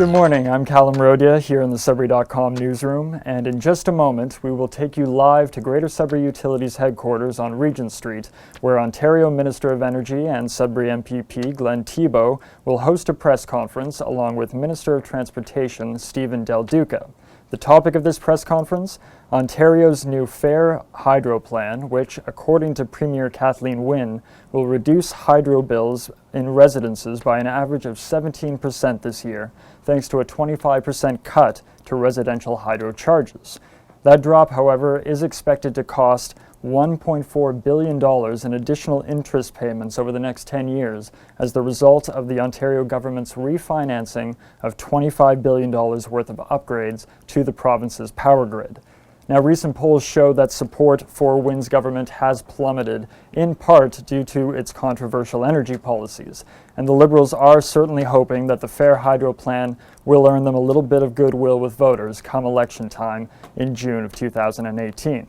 Good morning, I'm Callum Rodia here in the Sudbury.com newsroom, and in just a moment we will take you live to Greater Sudbury Utilities headquarters on Regent Street, where Ontario Minister of Energy and Sudbury MPP Glenn Tebow will host a press conference along with Minister of Transportation Stephen Del Duca. The topic of this press conference, Ontario's new Fair Hydro Plan, which, according to Premier Kathleen Wynne, will reduce hydro bills in residences by an average of 17% this year, thanks to a 25% cut to residential hydro charges. That drop, however, is expected to cost $1.4 billion in additional interest payments over the next 10 years as the result of the Ontario government's refinancing of $25 billion worth of upgrades to the province's power grid. Now, recent polls show that support for Wynne's government has plummeted, in part due to its controversial energy policies. And the Liberals are certainly hoping that the Fair Hydro Plan will earn them a little bit of goodwill with voters come election time in June of 2018.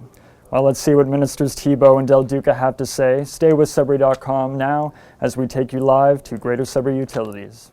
Well, let's see what Ministers Tebow and Del Duca have to say. Stay with Sudbury.com now as we take you live to Greater Sudbury Utilities.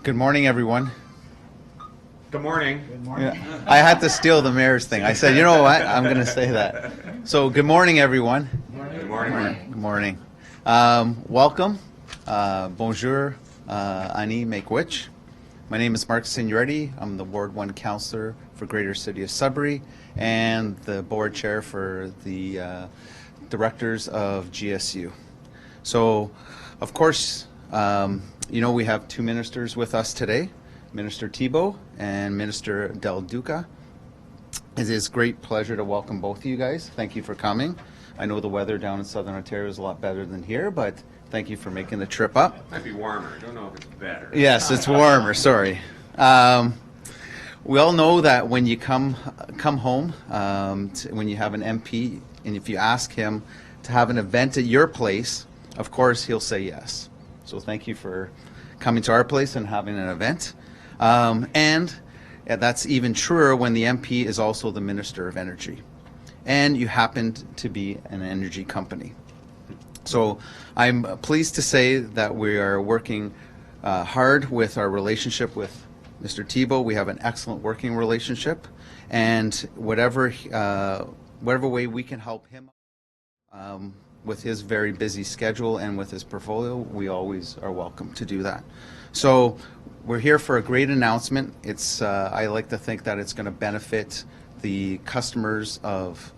Good morning, everyone. Good morning. Good morning. Yeah, I had to steal the mayor's thing. I said, you know what? I'm going to say that. So, good morning, everyone. Good morning. Good morning. Welcome. Bonjour, Ani Makwich. My name is Mark Signoretti. I'm the Ward 1 Councillor for Greater City of Sudbury and the Board Chair for the Directors of GSU. So, of course, we have two ministers with us today, Minister Tebow and Minister Del Duca. It is a great pleasure to welcome both of you guys. Thank you for coming. I know the weather down in Southern Ontario is a lot better than here, but thank you for making the trip up. It might be warmer. I don't know if it's better. Yes, it's warmer. Sorry. We all know that when you come home, when you have an MP, and if you ask him to have an event at your place, of course he'll say yes. So thank you for coming to our place and having an event. And that's even truer when the MP is also the Minister of Energy. And you happen to be an energy company. So I'm pleased to say that we are working hard with our relationship with Mr. Tebow. We have an excellent working relationship. And whatever way we can help him with his very busy schedule and with his portfolio, we always are welcome to do that. So we're here for a great announcement. It's I like to think that it's going to benefit the customers of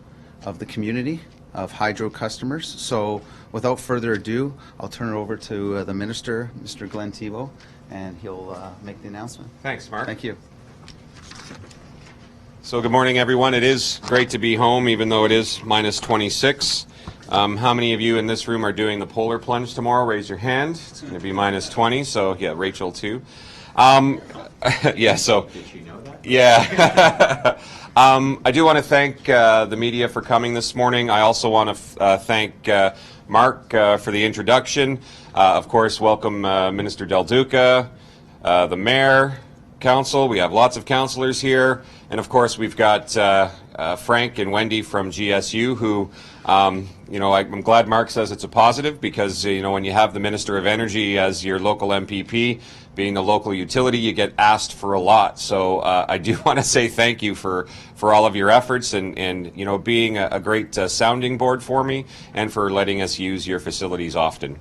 the community, of hydro customers. So without further ado, I'll turn it over to the Minister, Mr. Glenn Thibeault, and he'll make the announcement. Thanks, Mark. Thank you. So good morning, everyone. It is great to be home, even though it is minus 26. How many of you in this room are doing the polar plunge tomorrow? Raise your hand. It's going to be minus 20, so yeah, Rachel too. Yeah, so. Did you know that? Yeah. I do want to thank the media for coming this morning. I also want to thank Mark for the introduction. Of course, welcome Minister Del Duca, the Mayor, Council. We have lots of councillors here. And of course, we've got Frank and Wendy from GSU who, I'm glad Mark says it's a positive because, when you have the Minister of Energy as your local MPP, being the local utility, you get asked for a lot. So I do want to say thank you for all of your efforts and being a great sounding board for me and for letting us use your facilities often.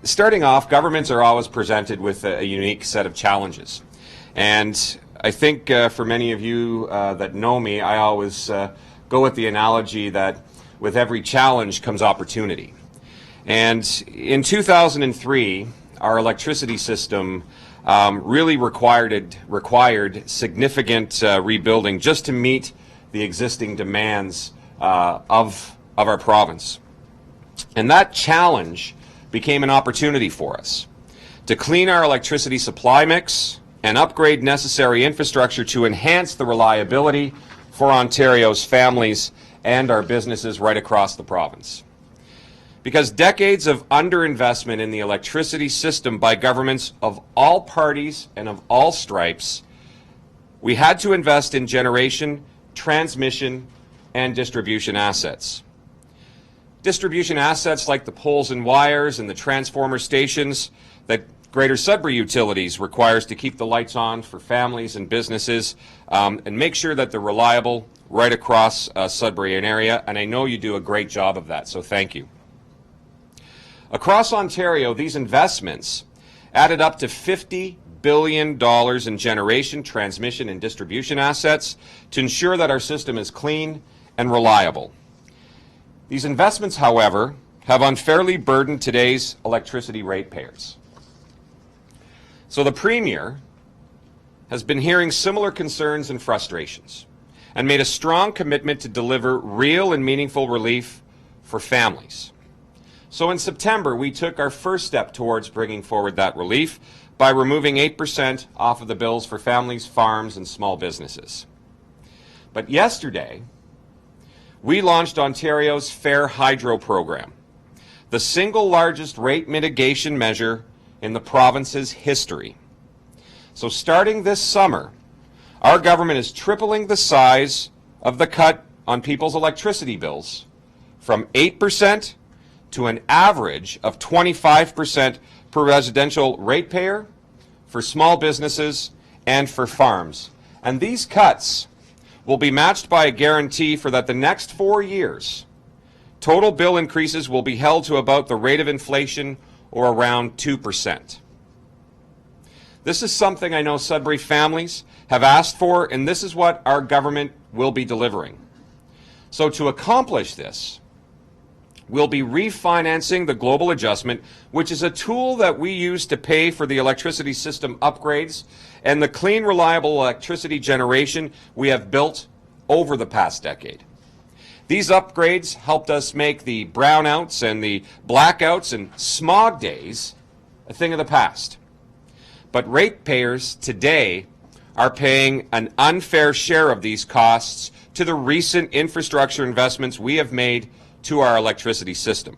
Starting off, governments are always presented with a unique set of challenges. And I think for many of you that know me, I always go with the analogy that with every challenge comes opportunity. And in 2003, our electricity system really required significant rebuilding just to meet the existing demands of our province. And that challenge became an opportunity for us to clean our electricity supply mix and upgrade necessary infrastructure to enhance the reliability for Ontario's families and our businesses right across the province. Because decades of underinvestment in the electricity system by governments of all parties and of all stripes, we had to invest in generation, transmission, and distribution assets. Distribution assets like the poles and wires and the transformer stations that Greater Sudbury Utilities requires to keep the lights on for families and businesses and make sure that they're reliable right across Sudbury area. And I know you do a great job of that, so thank you. Across Ontario, these investments added up to $50 billion in generation, transmission, and distribution assets to ensure that our system is clean and reliable. These investments, however, have unfairly burdened today's electricity ratepayers. So the Premier has been hearing similar concerns and frustrations and made a strong commitment to deliver real and meaningful relief for families. So in September, we took our first step towards bringing forward that relief by removing 8% off of the bills for families, farms, and small businesses. But yesterday, we launched Ontario's Fair Hydro program, the single largest rate mitigation measure in the province's history. So starting this summer, our government is tripling the size of the cut on people's electricity bills from 8% to an average of 25% per residential ratepayer for small businesses and for farms. And these cuts will be matched by a guarantee for that the next 4 years, total bill increases will be held to about the rate of inflation, or around 2%. This is something I know Sudbury families have asked for, and this is what our government will be delivering. So to accomplish this, we'll be refinancing the Global Adjustment, which is a tool that we use to pay for the electricity system upgrades and the clean, reliable electricity generation we have built over the past decade. These upgrades helped us make the brownouts and the blackouts and smog days a thing of the past. But ratepayers today are paying an unfair share of these costs to the recent infrastructure investments we have made to our electricity system.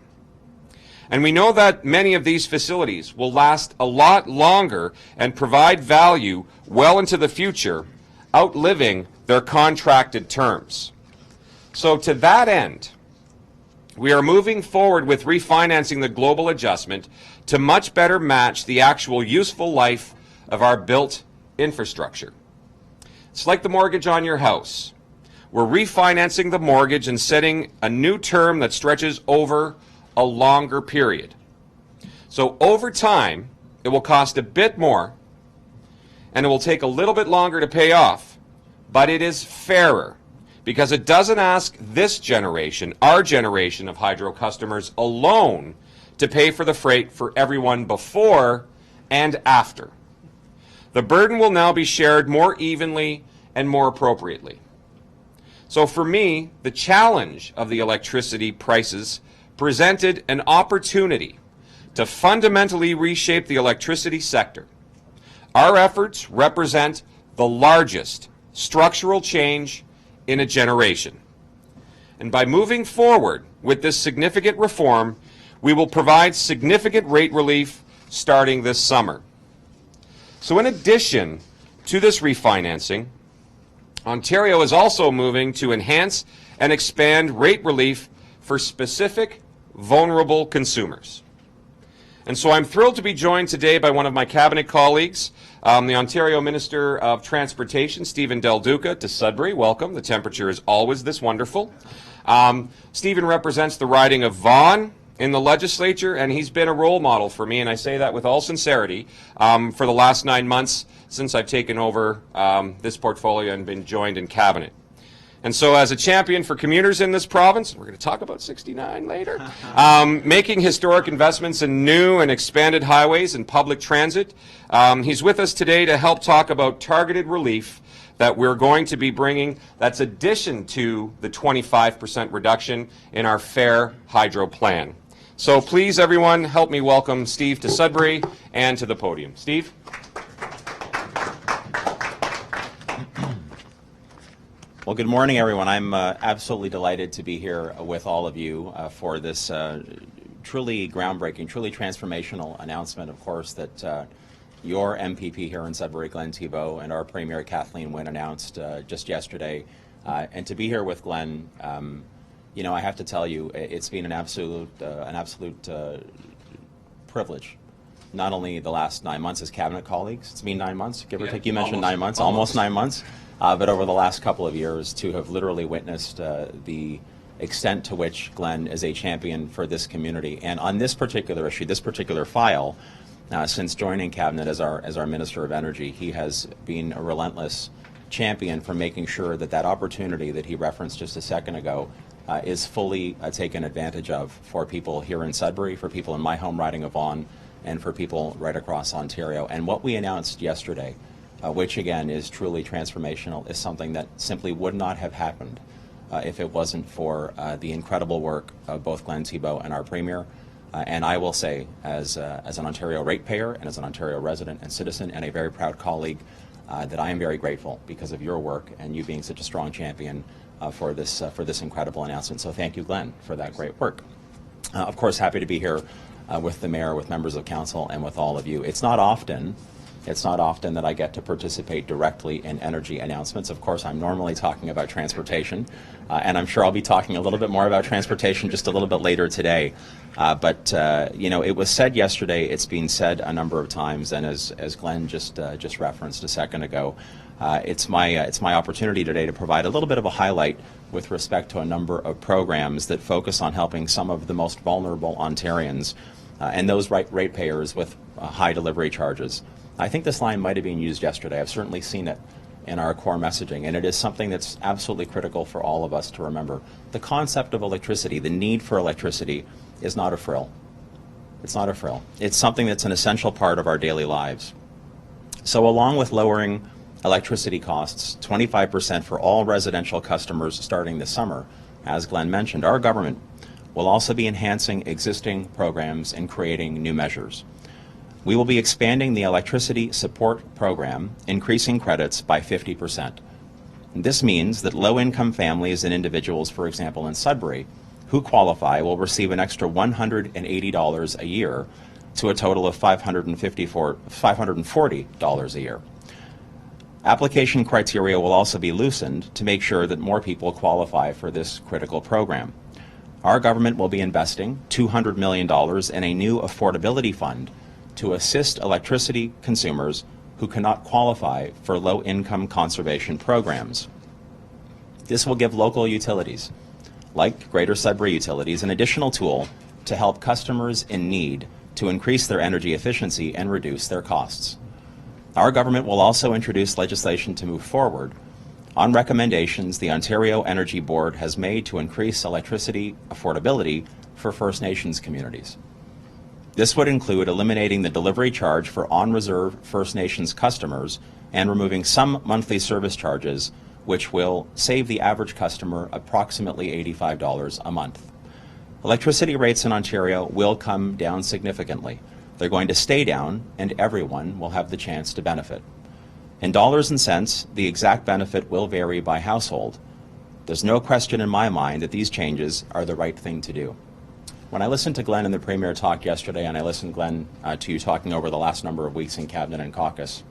And we know that many of these facilities will last a lot longer and provide value well into the future, outliving their contracted terms. So to that end, we are moving forward with refinancing the Global Adjustment to much better match the actual useful life of our built infrastructure. It's like the mortgage on your house. We're refinancing the mortgage and setting a new term that stretches over a longer period. So over time, it will cost a bit more and it will take a little bit longer to pay off, but it is fairer because it doesn't ask this generation, our generation of hydro customers alone, to pay for the freight for everyone before and after. The burden will now be shared more evenly and more appropriately. So for me, the challenge of the electricity prices presented an opportunity to fundamentally reshape the electricity sector. Our efforts represent the largest structural change in a generation. And by moving forward with this significant reform, we will provide significant rate relief starting this summer. So in addition to this refinancing, Ontario is also moving to enhance and expand rate relief for specific vulnerable consumers. And so I'm thrilled to be joined today by one of my cabinet colleagues, the Ontario Minister of Transportation, Stephen Del Duca, to Sudbury. Welcome. The temperature is always this wonderful. Stephen represents the riding of Vaughan in the legislature, and he's been a role model for me, and I say that with all sincerity, for the last 9 months since I've taken over this portfolio and been joined in cabinet. And so as a champion for commuters in this province, we're going to talk about 69 later, making historic investments in new and expanded highways and public transit, he's with us today to help talk about targeted relief that we're going to be bringing that's addition to the 25% reduction in our fair hydro plan. So please, everyone, help me welcome Steve to Sudbury and to the podium. Steve? Well, good morning, everyone. I'm absolutely delighted to be here with all of you for this truly groundbreaking, truly transformational announcement, of course, that your MPP here in Sudbury, Glenn Tebow, and our Premier Kathleen Wynne announced just yesterday. And to be here with Glenn, you know, I have to tell you, it's been an absolute privilege. Not only the last 9 months as cabinet colleagues, it's been 9 months, give or take. You mentioned 9 months, almost 9 months. But over the last couple of years, to have literally witnessed the extent to which Glenn is a champion for this community. And on this particular issue, this particular file, since joining cabinet as our Minister of Energy, he has been a relentless champion for making sure that that opportunity that he referenced just a second ago is fully taken advantage of for people here in Sudbury, for people in my home riding of Vaughan, and for people right across Ontario. And what we announced yesterday, which again is truly transformational, is something that simply would not have happened if it wasn't for the incredible work of both Glenn Tebow and our Premier. And I will say, as an Ontario ratepayer and as an Ontario resident and citizen and a very proud colleague, that I am very grateful because of your work and you being such a strong champion for this incredible announcement. So thank you, Glenn, for that great work. Of course, happy to be here with the Mayor, with members of Council, and with all of you. It's not often It's not often that I get to participate directly in energy announcements. Of course, I'm normally talking about transportation, and I'm sure I'll be talking a little bit more about transportation just a little bit later today. But you know, it was said yesterday, it's been said a number of times, and as Glenn just referenced a second ago, it's my opportunity today to provide a little bit of a highlight with respect to a number of programs that focus on helping some of the most vulnerable Ontarians and those ratepayers with high delivery charges. I think this line might have been used yesterday. I've certainly seen it in our core messaging, and it is something that's absolutely critical for all of us to remember. The concept of electricity, the need for electricity, is not a frill. It's not a frill. It's something that's an essential part of our daily lives. So along with lowering electricity costs 25% for all residential customers starting this summer, as Glenn mentioned, our government will also be enhancing existing programs and creating new measures. We will be expanding the electricity support program, increasing credits by 50%. This means that low-income families and individuals, for example in Sudbury, who qualify will receive an extra $180 a year to a total of $540 a year. Application criteria will also be loosened to make sure that more people qualify for this critical program. Our government will be investing $200 million in a new affordability fund to assist electricity consumers who cannot qualify for low-income conservation programs. This will give local utilities, like Greater Sudbury Utilities, an additional tool to help customers in need to increase their energy efficiency and reduce their costs. Our government will also introduce legislation to move forward on recommendations the Ontario Energy Board has made to increase electricity affordability for First Nations communities. This would include eliminating the delivery charge for on-reserve First Nations customers and removing some monthly service charges, which will save the average customer approximately $85 a month. Electricity rates in Ontario will come down significantly. They're going to stay down, and everyone will have the chance to benefit. In dollars and cents, the exact benefit will vary by household. There's no question in my mind that these changes are the right thing to do. When I listened to Glenn and the Premier talk yesterday, and I listened, Glenn, to you talking over the last number of weeks in Cabinet and Caucus,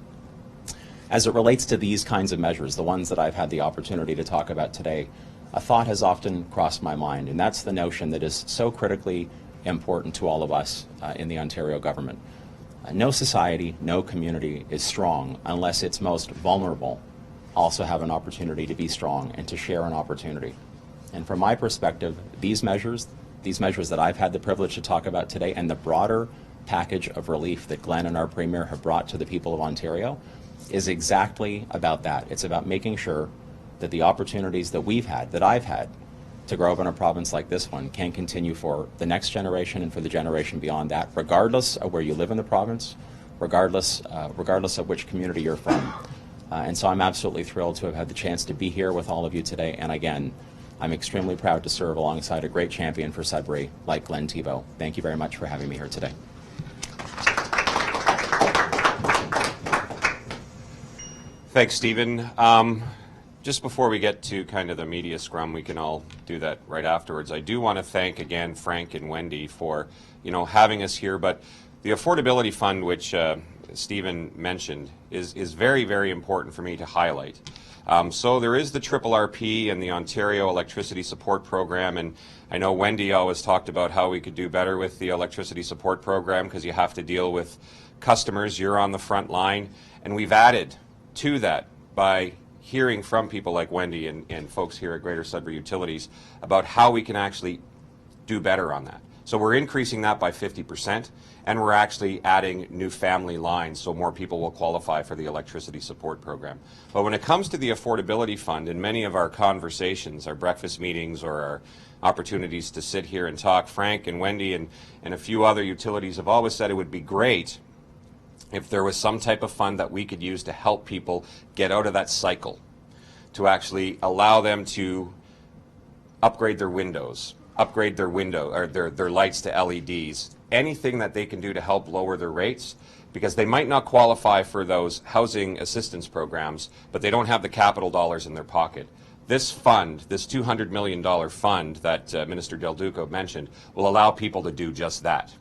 as it relates to these kinds of measures, the ones that I've had the opportunity to talk about today, a thought has often crossed my mind, and that's the notion that is so critically important to all of us in the Ontario government. No society, no community is strong unless its most vulnerable also have an opportunity to be strong and to share an opportunity. And from my perspective, these measures that I've had the privilege to talk about today and the broader package of relief that Glenn and our Premier have brought to the people of Ontario is exactly about that. It's about making sure that the opportunities that we've had, that I've had, to grow up in a province like this one can continue for the next generation and for the generation beyond that, regardless of where you live in the province, regardless of which community you're from. And so I'm absolutely thrilled to have had the chance to be here with all of you today. And again, I'm extremely proud to serve alongside a great champion for Sudbury like Glenn Tebow. Thank you very much for having me here today. Thanks, Stephen. Just before we get to kind of the media scrum, we can all do that right afterwards. I do want to thank again Frank and Wendy for, having us here. But the affordability fund, which Stephen mentioned, is very, very important for me to highlight. So there is the RRP and the Ontario Electricity Support Program, and I know Wendy always talked about how we could do better with the electricity support program because you have to deal with customers. You're on the front line, and we've added to that by hearing from people like Wendy and folks here at Greater Sudbury Utilities about how we can actually do better on that. So we're increasing that by 50%, and we're actually adding new family lines so more people will qualify for the electricity support program. But when it comes to the affordability fund, in many of our conversations, our breakfast meetings or our opportunities to sit here and talk, Frank and Wendy and a few other utilities have always said it would be great if there was some type of fund that we could use to help people get out of that cycle, to actually allow them to upgrade their windows, upgrade their their lights to LEDs, anything that they can do to help lower their rates, because they might not qualify for those housing assistance programs, but they don't have the capital dollars in their pocket. This fund, this $200 million fund that Minister Del Duca mentioned, will allow people to do just that.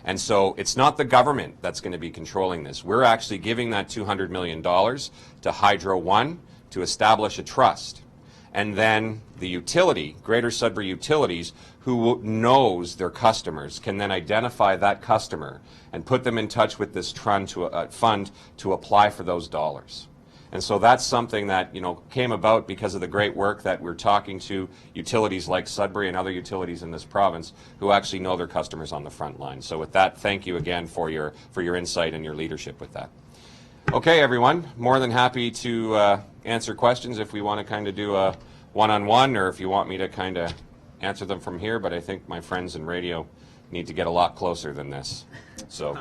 And so it's not the government that's going to be controlling this. We're actually giving that $200 million to Hydro One to establish a trust. And then the utility, Greater Sudbury Utilities, who knows their customers, can then identify that customer and put them in touch with this fund to apply for those dollars. And so that's something that, you know, came about because of the great work that we're talking to utilities like Sudbury and other utilities in this province who actually know their customers on the front line. So with that, thank you again for your insight and your leadership with that. Okay, everyone, more than happy to answer questions if we want to kind of do a one-on-one, or if you want me to kind of answer them from here, but I think my friends in radio need to get a lot closer than this. So,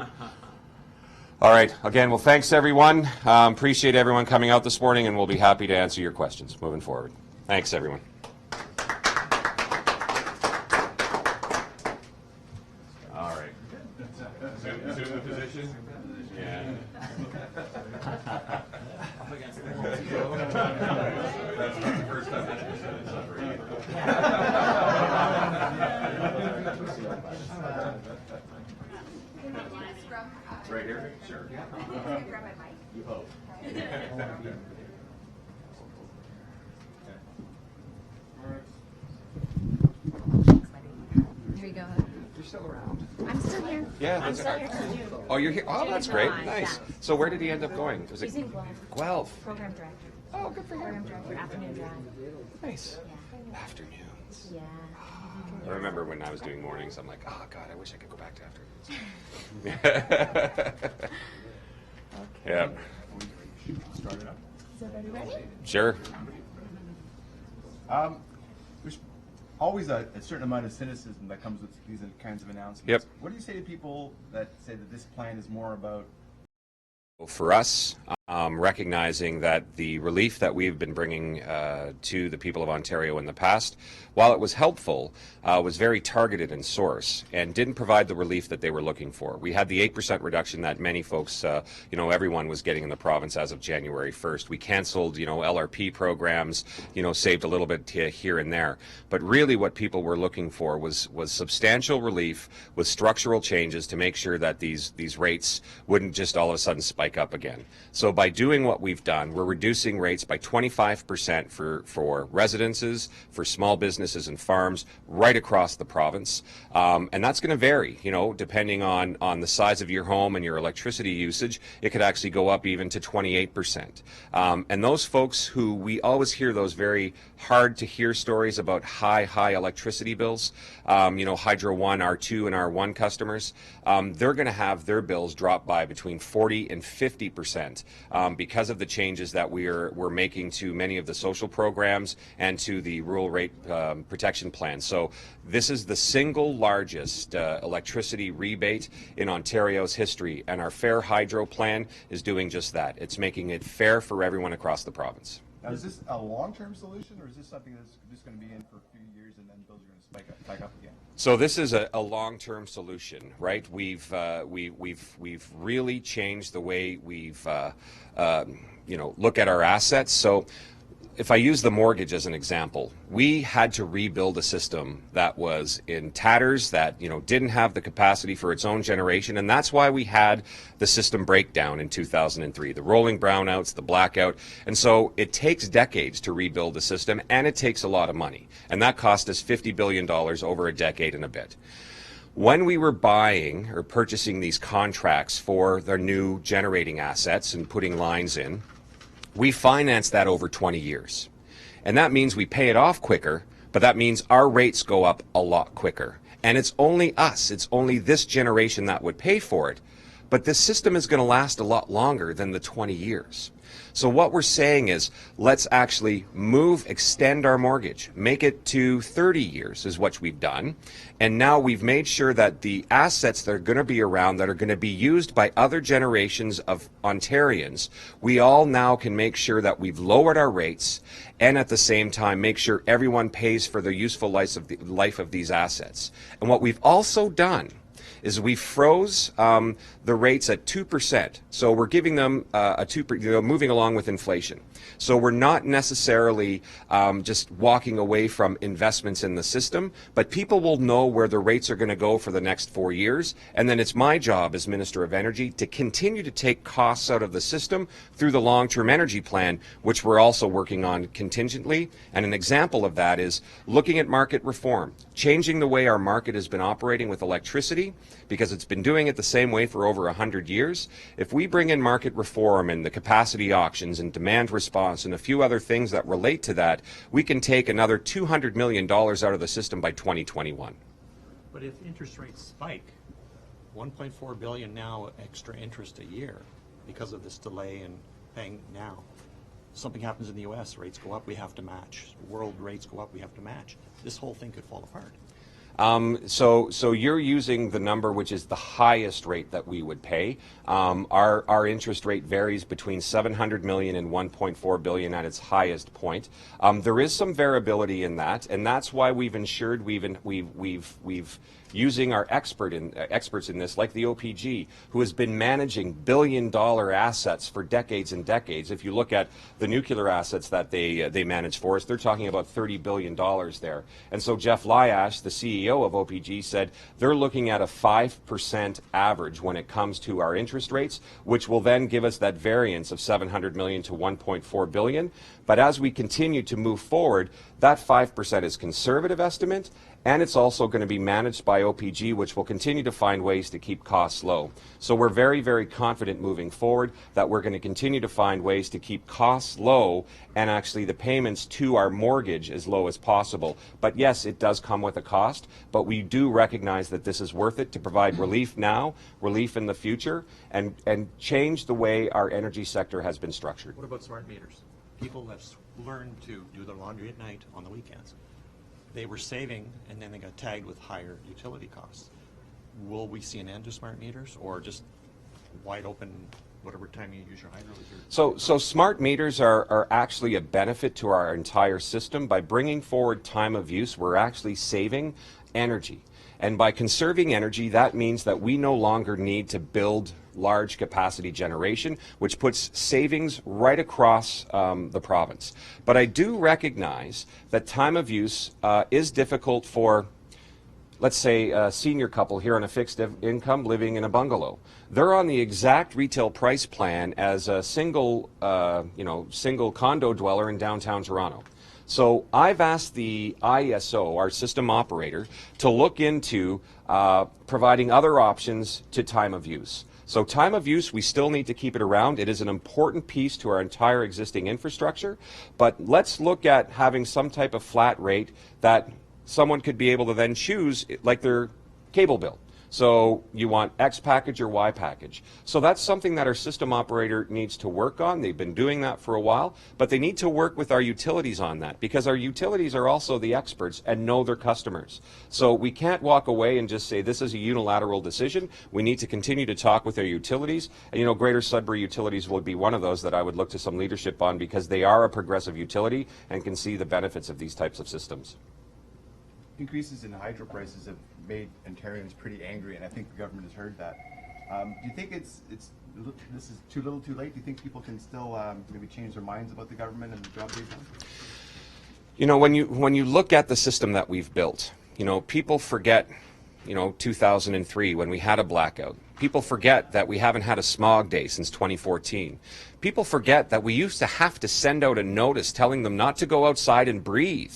all right, again, well, thanks, everyone. Appreciate everyone coming out this morning, and we'll be happy to answer your questions moving forward. Thanks, everyone. All right. Assume the position. Yeah. That's not the first time that's been said in Sudbury. Right here? Sure. You hope. Here you go. You're still around. I'm still here. Yeah, I'm that's still here too. Oh, you're here. Oh, that's great. Nice. So where did he end up going? Was He's it in Guelph. Guelph? Program director. Oh, good for Program him. director, afternoon drive. Nice. Yeah. Afternoons. Yeah. I remember when I was doing mornings, I'm like, oh God, I wish I could go back to afternoons. Yeah. Is everybody ready? Sure. There's always a certain amount of cynicism that comes with these kinds of announcements. Yep. What do you say to people that say that this plan is more about? For us, recognizing that the relief that we've been bringing to the people of Ontario in the past, while it was helpful, was very targeted in source and didn't provide the relief that they were looking for. We had the 8% reduction that many folks, everyone was getting in the province as of January 1st. We canceled, LRP programs, saved a little bit here and there. But really what people were looking for was substantial relief with structural changes to make sure that these rates wouldn't just all of a sudden spike up again. So by doing what we've done, we're reducing rates by 25% for residences, for small businesses and farms right across the province. And that's going to vary, depending on the size of your home and your electricity usage. It could actually go up even to 28%. And those folks who we always hear those very hard to hear stories about high electricity bills, Hydro One, R2 and R1 customers, they're going to have their bills drop by between 40 and 50% because of the changes that we're making to many of the social programs and to the rural rate protection plan. So this is the single largest electricity rebate in Ontario's history, and our Fair Hydro plan is doing just that. It's making it fair for everyone across the province. Now, is this a long-term solution, or is this something that's just going to be in for a few years and then bills are going to spike up again? So this is a long-term solution, right? We've really changed the way we've look at our assets. So if I use the mortgage as an example, we had to rebuild a system that was in tatters, that didn't have the capacity for its own generation, and that's why we had the system breakdown in 2003, the rolling brownouts, the blackout. And so it takes decades to rebuild the system, and it takes a lot of money, and that cost us $50 billion over a decade and a bit. When we were buying or purchasing these contracts for their new generating assets and putting lines in, we finance that over 20 years. And that means we pay it off quicker, but that means our rates go up a lot quicker. And it's only us, it's only this generation that would pay for it. But this system is going to last a lot longer than the 20 years. So what we're saying is, let's actually extend our mortgage, make it to 30 years is what we've done. And now we've made sure that the assets that are going to be around, that are going to be used by other generations of Ontarians, we all now can make sure that we've lowered our rates and at the same time make sure everyone pays for the useful life of these assets. And what we've also done is we froze the rates at 2%. So we're giving them moving along with inflation. So we're not necessarily just walking away from investments in the system, but people will know where the rates are going to go for the next 4 years. And then it's my job as Minister of Energy to continue to take costs out of the system through the long-term energy plan, which we're also working on contingently. And an example of that is looking at market reform, changing the way our market has been operating with electricity, because it's been doing it the same way for over 100 years. If we bring in market reform and the capacity auctions and demand response and a few other things that relate to that, we can take another $200 million out of the system by 2021. But if interest rates spike, 1.4 billion now extra interest a year because of this delay in paying now. Something happens in the U.S., rates go up, we have to match. World rates go up, we have to match. This whole thing could fall apart. So you're using the number which is the highest rate that we would pay. Our interest rate varies between 700 million and 1.4 billion at its highest point. There is some variability in that, and that's why we've ensured we've using our experts in this, like the OPG, who has been managing billion-dollar assets for decades and decades. If you look at the nuclear assets that they manage for us, they're talking about $30 billion there. And so Jeff Lyash, the CEO of OPG, said they're looking at a 5% average when it comes to our interest rates, which will then give us that variance of 700 million to 1.4 billion. But as we continue to move forward, that 5% is conservative estimate, and it's also going to be managed by OPG, which will continue to find ways to keep costs low. So we're very, very confident moving forward that we're going to continue to find ways to keep costs low and actually the payments to our mortgage as low as possible. But yes, it does come with a cost, but we do recognize that this is worth it to provide relief now, relief in the future, and change the way our energy sector has been structured. What about smart meters? People have learned to do their laundry at night on the weekends. They were saving, and then they got tagged with higher utility costs. Will we see an end to smart meters, or just wide open, whatever time you use your hydro? So smart meters are actually a benefit to our entire system. By bringing forward time of use, we're actually saving energy. And by conserving energy, that means that we no longer need to build large capacity generation, which puts savings right across the province. But I do recognize that time of use is difficult for, let's say, a senior couple here on a fixed income living in a bungalow. They're on the exact retail price plan as a single condo dweller in downtown Toronto. So I've asked the IESO, our system operator, to look into providing other options to time of use. So time of use, we still need to keep it around. It is an important piece to our entire existing infrastructure. But let's look at having some type of flat rate that someone could be able to then choose, like their cable bill. So you want X package or Y package. So that's something that our system operator needs to work on. They've been doing that for a while, but they need to work with our utilities on that, because our utilities are also the experts and know their customers. So we can't walk away and just say this is a unilateral decision. We need to continue to talk with our utilities. And Greater Sudbury Utilities would be one of those that I would look to some leadership on, because they are a progressive utility and can see the benefits of these types of systems. Increases in hydro prices have made Ontarians pretty angry, and I think the government has heard that. Do you think this is too little, too late? Do you think people can still maybe change their minds about the government and the job they've done? When you look at the system that we've built, people forget, 2003 when we had a blackout. People forget that we haven't had a smog day since 2014. People forget that we used to have to send out a notice telling them not to go outside and breathe.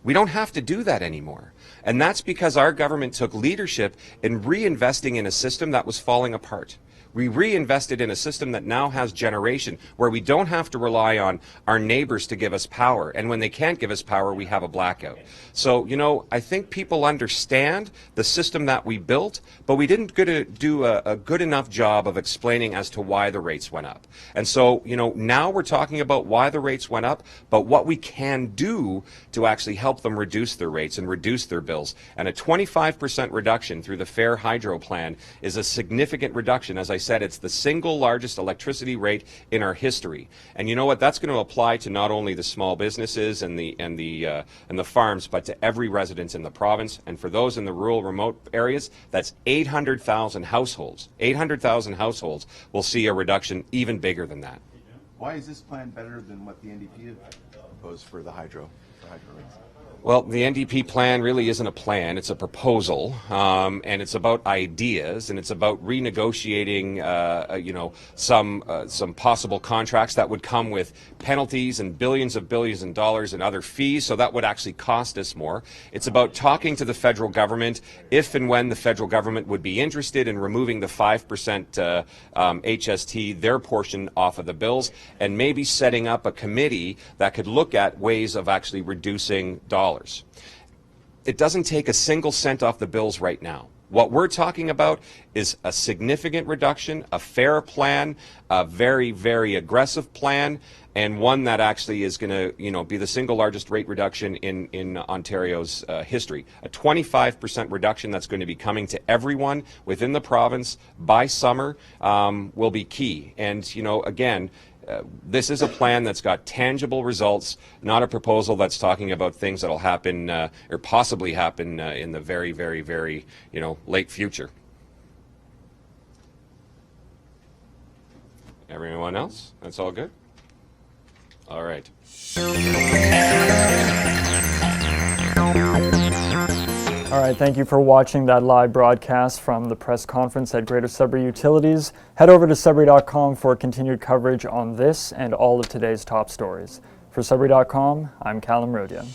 We don't have to do that anymore. And that's because our government took leadership in reinvesting in a system that was falling apart. We reinvested in a system that now has generation, where we don't have to rely on our neighbors to give us power. And when they can't give us power, we have a blackout. So, I think people understand the system that we built, but we didn't do a good enough job of explaining as to why the rates went up. And so, now we're talking about why the rates went up, but what we can do to actually help them reduce their rates and reduce their bills. And a 25% reduction through the Fair Hydro Plan is a significant reduction. As I said, it's the single largest electricity rate in our history. And you know what? That's going to apply to not only the small businesses and the farms, but to every resident in the province. And for those in the rural, remote areas, that's 800,000 households. 800,000 households will see a reduction even bigger than that. Why is this plan better than what the NDP proposed for the hydro rates? Well, the NDP plan really isn't a plan. It's a proposal, and it's about ideas, and it's about renegotiating, some possible contracts that would come with penalties and billions of dollars in other fees. So that would actually cost us more. It's about talking to the federal government if and when the federal government would be interested in removing the 5% HST, their portion off of the bills, and maybe setting up a committee that could look at ways of actually reducing dollars. It doesn't take a single cent off the bills right now. What we're talking about is a significant reduction, a fair plan, a very, very aggressive plan, and one that actually is going to, be the single largest rate reduction in Ontario's history. A 25% reduction that's going to be coming to everyone within the province by summer will be key. And, again, this is a plan that's got tangible results, not a proposal that's talking about things that'll happen or possibly happen in the very, very, very, late future. Everyone else? That's all good? All right. All right, thank you for watching that live broadcast from the press conference at Greater Sudbury Utilities. Head over to Sudbury.com for continued coverage on this and all of today's top stories. For Sudbury.com, I'm Callum Rodia.